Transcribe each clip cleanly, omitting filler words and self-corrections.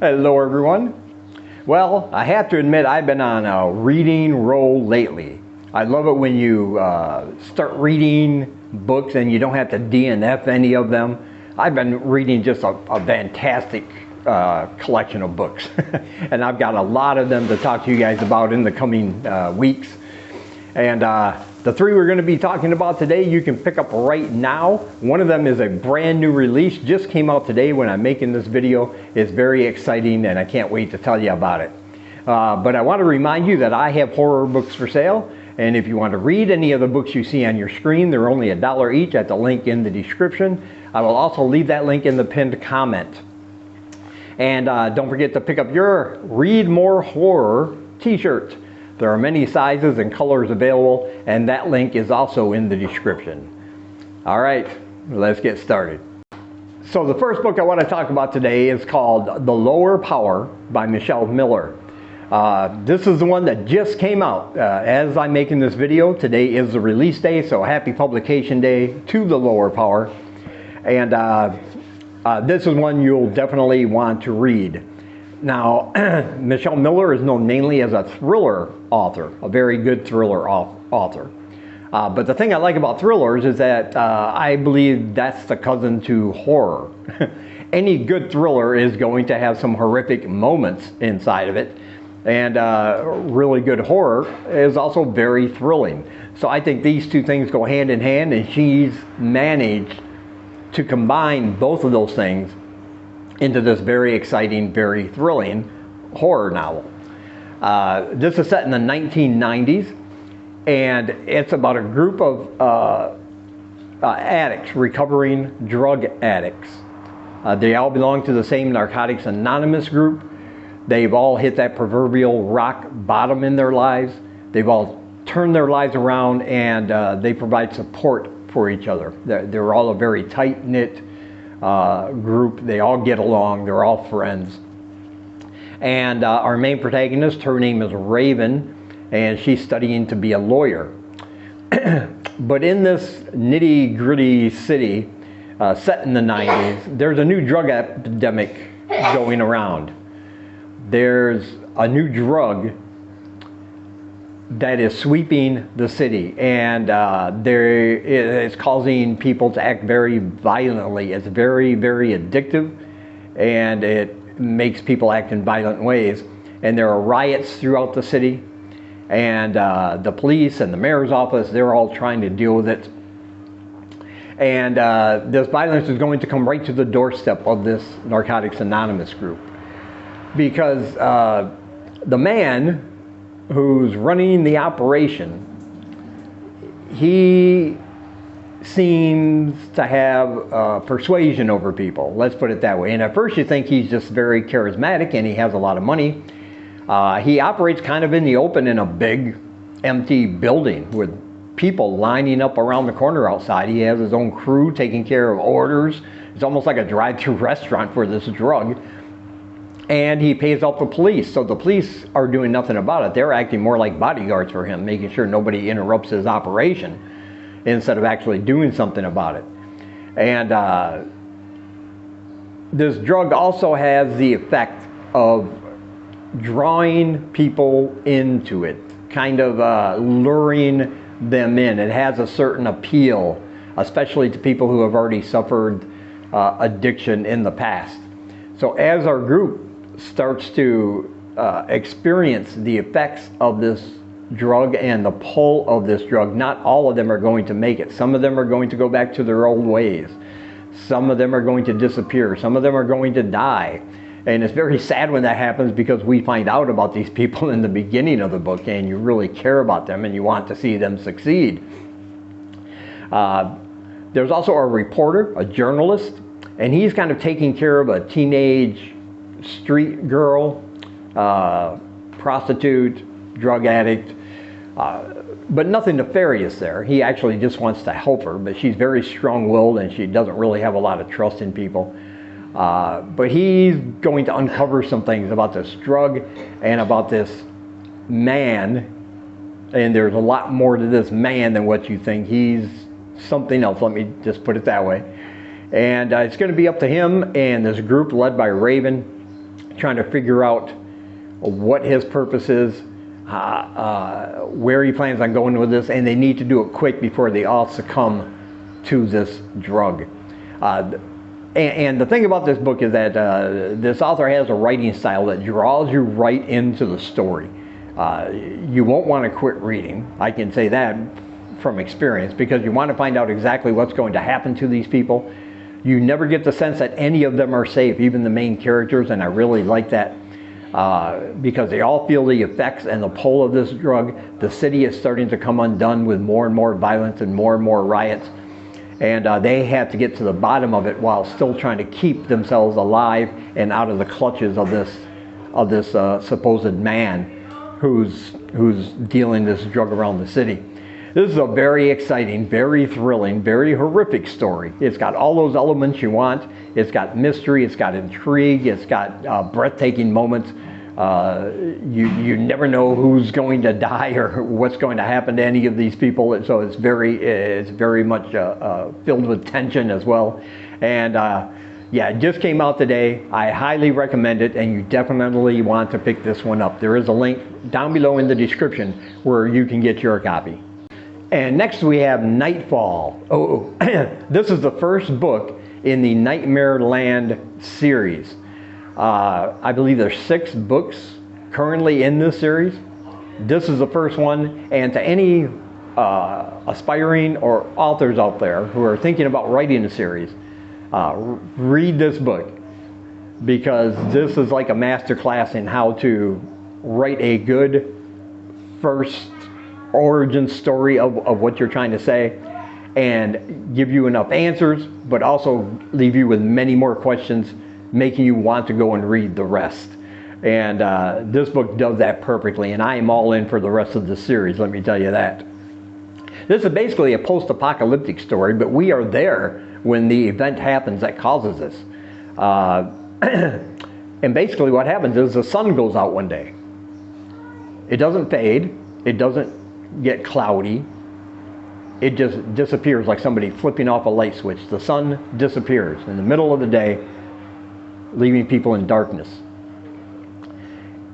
Hello everyone. Well, I have to admit I've been on a reading roll lately. I love it when you start reading books and you don't have to DNF any of them. I've been reading just a fantastic collection of books and I've got a lot of them to talk to you guys about in the coming weeks. And the three we're going to be talking about today you can pick up right now. One of them is a brand new release, just came out today when I'm making this video. It's very exciting and I can't wait to tell you about it. But I want to remind you that I have horror books for sale, and if you want to read any of the books you see on your screen, they're only $1 each at the link in the description. I will also leave that link in the pinned comment. And don't forget to pick up your Read More Horror t-shirt. There are many sizes and colors available, and that link is also in the description. All right, let's get started. So the first book I want to talk about today is called The Lower Power by Michelle Miller. This is the one that just came out. As I'm making this video, today is the release day, so happy publication day to The Lower Power. And this is one you'll definitely want to read. Now, Michelle Miller is known mainly as a thriller author, a very good thriller author. But the thing I like about thrillers is that I believe that's the cousin to horror. Any good thriller is going to have some horrific moments inside of it. And really good horror is also very thrilling. So I think these two things go hand in hand, and she's managed to combine both of those things into this very exciting, very thrilling horror novel. This is set in the 1990s, and it's about a group of addicts, recovering drug addicts. They all belong to the same Narcotics Anonymous group. They've all hit that proverbial rock bottom in their lives. They've all turned their lives around, and they provide support for each other. They're all a very tight-knit group. They all get along. They're all friends. And our main protagonist, her name is Raven, and she's studying to be a lawyer. But in this nitty-gritty city set in the 90s, there's a new drug epidemic going around. There's a new drug that is sweeping the city, and it's causing people to act very violently. It's very, very addictive, and it makes people act in violent ways. And there are riots throughout the city, and the police and the mayor's office, they're all trying to deal with it. And this violence is going to come right to the doorstep of this Narcotics Anonymous group, because the man who's running the operation, he seems to have persuasion over people, let's put it that way. And at first you think he's just very charismatic and he has a lot of money. He operates kind of in the open in a big empty building with people lining up around the corner outside. He has his own crew taking care of orders. It's almost like a drive-through restaurant for this drug. And he pays off the police, so the police are doing nothing about it. They're acting more like bodyguards for him, making sure nobody interrupts his operation instead of actually doing something about it. And this drug also has the effect of drawing people into it, kind of luring them in. It has a certain appeal, especially to people who have already suffered addiction in the past. So as our group starts to experience the effects of this drug and the pull of this drug, not all of them are going to make it. Some of them are going to go back to their old ways. Some of them are going to disappear. Some of them are going to die. And it's very sad when that happens, because we find out about these people in the beginning of the book and you really care about them and you want to see them succeed. There's also a reporter, a journalist, and he's kind of taking care of a teenage street girl, prostitute, drug addict, but nothing nefarious there. He actually just wants to help her, but she's very strong-willed and she doesn't really have a lot of trust in people. But he's going to uncover some things about this drug and about this man, and there's a lot more to this man than what you think. He's something else, let me just put it that way. And it's going to be up to him and this group led by Raven trying to figure out what his purpose is, where he plans on going with this, and they need to do it quick before they all succumb to this drug. And the thing about this book is that this author has a writing style that draws you right into the story. You won't want to quit reading, I can say that from experience, because you want to find out exactly what's going to happen to these people. You never get the sense that any of them are safe, even the main characters, and I really like that because they all feel the effects and the pull of this drug. The city is starting to come undone with more and more violence and more riots, and they have to get to the bottom of it while still trying to keep themselves alive and out of the clutches of this supposed man who's dealing this drug around the city. This is a very exciting, very thrilling, very horrific story. It's got all those elements you want. It's got mystery, it's got intrigue, it's got breathtaking moments. You never know who's going to die or what's going to happen to any of these people. So it's very much filled with tension as well. And yeah, it just came out today. I highly recommend it, and you definitely want to pick this one up. There is a link down below in the description where you can get your copy. And next we have Nightfall. Oh, this is the first book in the Nightmare Land series. I believe there's 6 books currently in this series. This is the first one, and to any aspiring or authors out there who are thinking about writing a series, read this book, because this is like a master class in how to write a good first origin story of what you're trying to say, and give you enough answers, but also leave you with many more questions, making you want to go and read the rest. And this book does that perfectly, and I am all in for the rest of the series, let me tell you that. This is basically a post-apocalyptic story, but we are there when the event happens that causes this. And basically what happens is the sun goes out one day. It doesn't fade, it doesn't get cloudy, it just disappears like somebody flipping off a light switch. The sun disappears in the middle of the day, leaving people in darkness.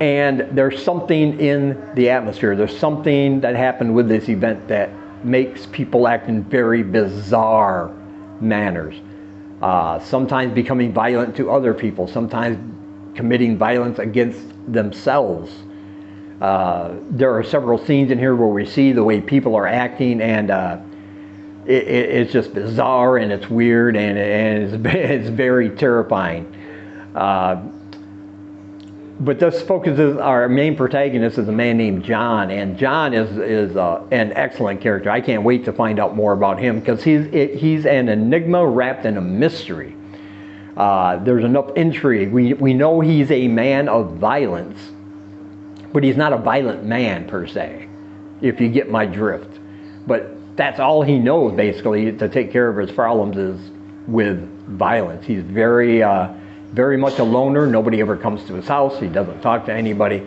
And there's something in the atmosphere, there's something that happened with this event that makes people act in very bizarre manners. Sometimes becoming violent to other people, sometimes committing violence against themselves. There are several scenes in here where we see the way people are acting, and it's just bizarre, and it's weird, and it's very terrifying. But this focuses, our main protagonist is a man named John, and John is an excellent character. I can't wait to find out more about him, because he's an enigma wrapped in a mystery. There's enough intrigue. We know he's a man of violence, but he's not a violent man per se, if you get my drift. But that's all he knows, basically, to take care of his problems is with violence. He's very much a loner. Nobody ever comes to his house. He doesn't talk to anybody.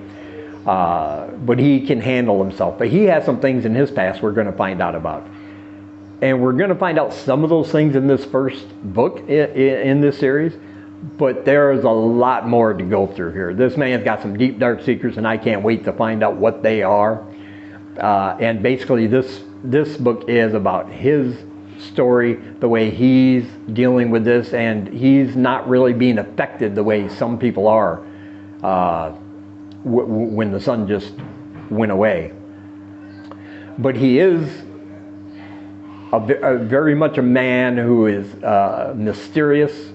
But he can handle himself. But he has some things in his past we're going to find out about. And we're going to find out some of those things in this first book in this series. But there's a lot more to go through here. This man's got some deep, dark secrets, and I can't wait to find out what they are. And basically this book is about his story, the way he's dealing with this, and he's not really being affected the way some people are when the sun just went away. But he is very much a man who is mysterious.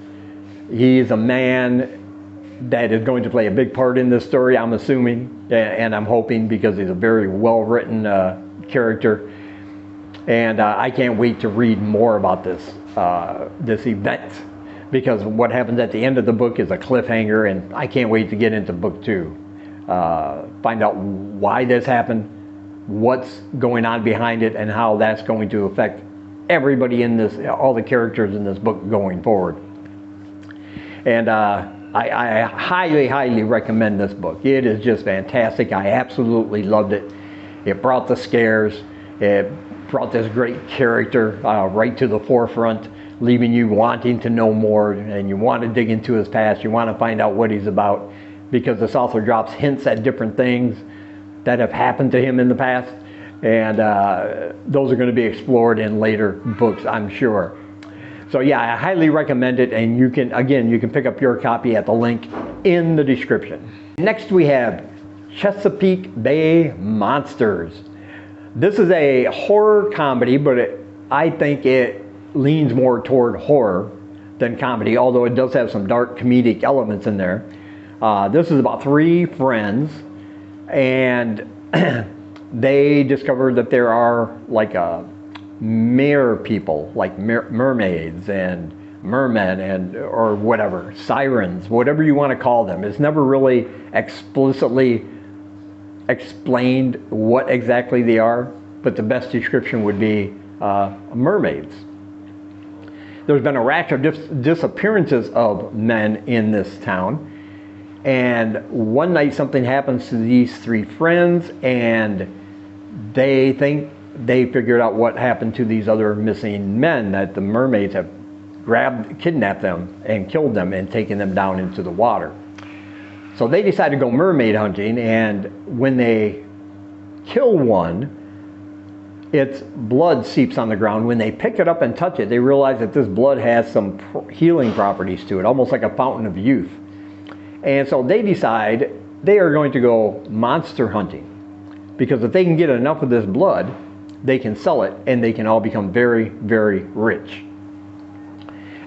He's a man that is going to play a big part in this story, I'm assuming, and I'm hoping, because he's a very well-written character. And I can't wait to read more about this event, because what happens at the end of the book is a cliffhanger, and I can't wait to get into book 2. Find out why this happened, what's going on behind it, and how that's going to affect everybody in this, all the characters in this book going forward. And I highly recommend this book. It is just fantastic. I absolutely loved it. It brought the scares. It brought this great character right to the forefront, leaving you wanting to know more, and you want to dig into his past. You want to find out what he's about. because this author drops hints at different things that have happened to him in the past, and those are going to be explored in later books, I'm sure. So yeah, I highly recommend it, and you can pick up your copy at the link in the description. Next we have Chesapeake Bay Monsters. This is a horror comedy, but I think it leans more toward horror than comedy, although it does have some dark comedic elements in there. This is about 3 friends, and they discover that there are like mere people, like mermaids and mermen and or whatever, sirens, whatever you want to call them. It's never really explicitly explained what exactly they are, but the best description would be mermaids. There's been a rash of disappearances of men in this town, and one night something happens to these 3 friends, and they think they figured out what happened to these other missing men, that the mermaids have kidnapped them and killed them and taken them down into the water. So they decide to go mermaid hunting, and when they kill one, its blood seeps on the ground. When they pick it up and touch it, they realize that this blood has some healing properties to it, almost like a fountain of youth. And so they decide they are going to go monster hunting, because if they can get enough of this blood, they can sell it and they can all become very, very rich.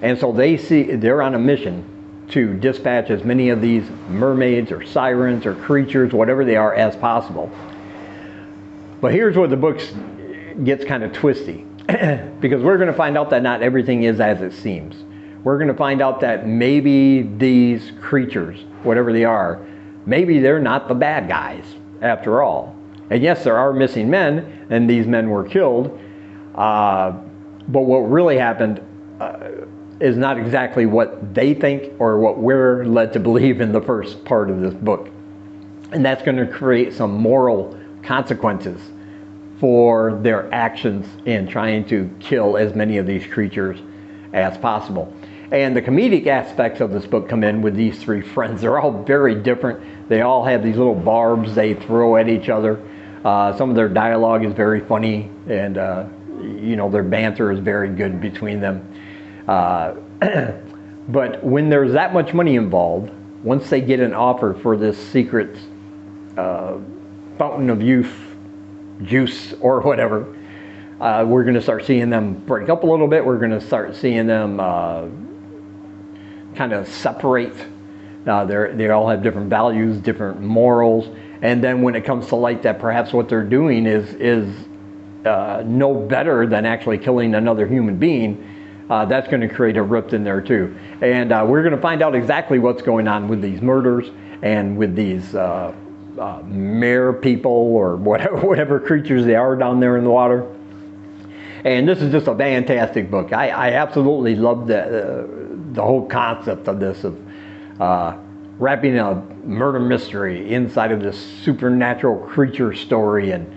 And so they're on a mission to dispatch as many of these mermaids or sirens or creatures, whatever they are, as possible. But here's where the book gets kind of twisty, because we're going to find out that not everything is as it seems. We're going to find out that maybe these creatures, whatever they are, maybe they're not the bad guys after all. And yes, there are missing men, and these men were killed, but what really happened is not exactly what they think or what we're led to believe in the first part of this book. And that's going to create some moral consequences for their actions in trying to kill as many of these creatures as possible. And the comedic aspects of this book come in with these 3 friends. They're all very different. They all have these little barbs they throw at each other. Some of their dialogue is very funny, and their banter is very good between them. But when there's that much money involved, once they get an offer for this secret fountain of youth juice or whatever, we're going to start seeing them break up a little bit. We're going to start seeing them kind of separate. They all have different values, different morals. And then when it comes to light that perhaps what they're doing is no better than actually killing another human being, that's going to create a rift in there too. And we're going to find out exactly what's going on with these murders and with these mare people or whatever creatures they are down there in the water. And this is just a fantastic book. I absolutely love the whole concept of this, of wrapping a murder mystery inside of this supernatural creature story, and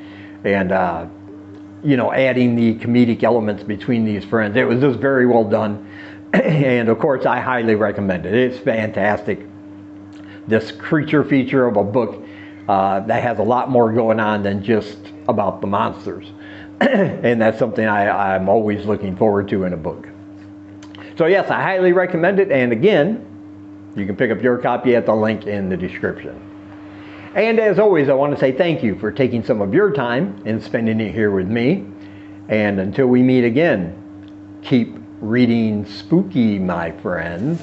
adding the comedic elements between these friends. It was just very well done, and of course I highly recommend it. It's fantastic. This creature feature of a book that has a lot more going on than just about the monsters. And that's something I'm always looking forward to in a book. So yes, I highly recommend it, and again, you can pick up your copy at the link in the description. And as always, I want to say thank you for taking some of your time and spending it here with me. And until we meet again, keep reading spooky, my friends.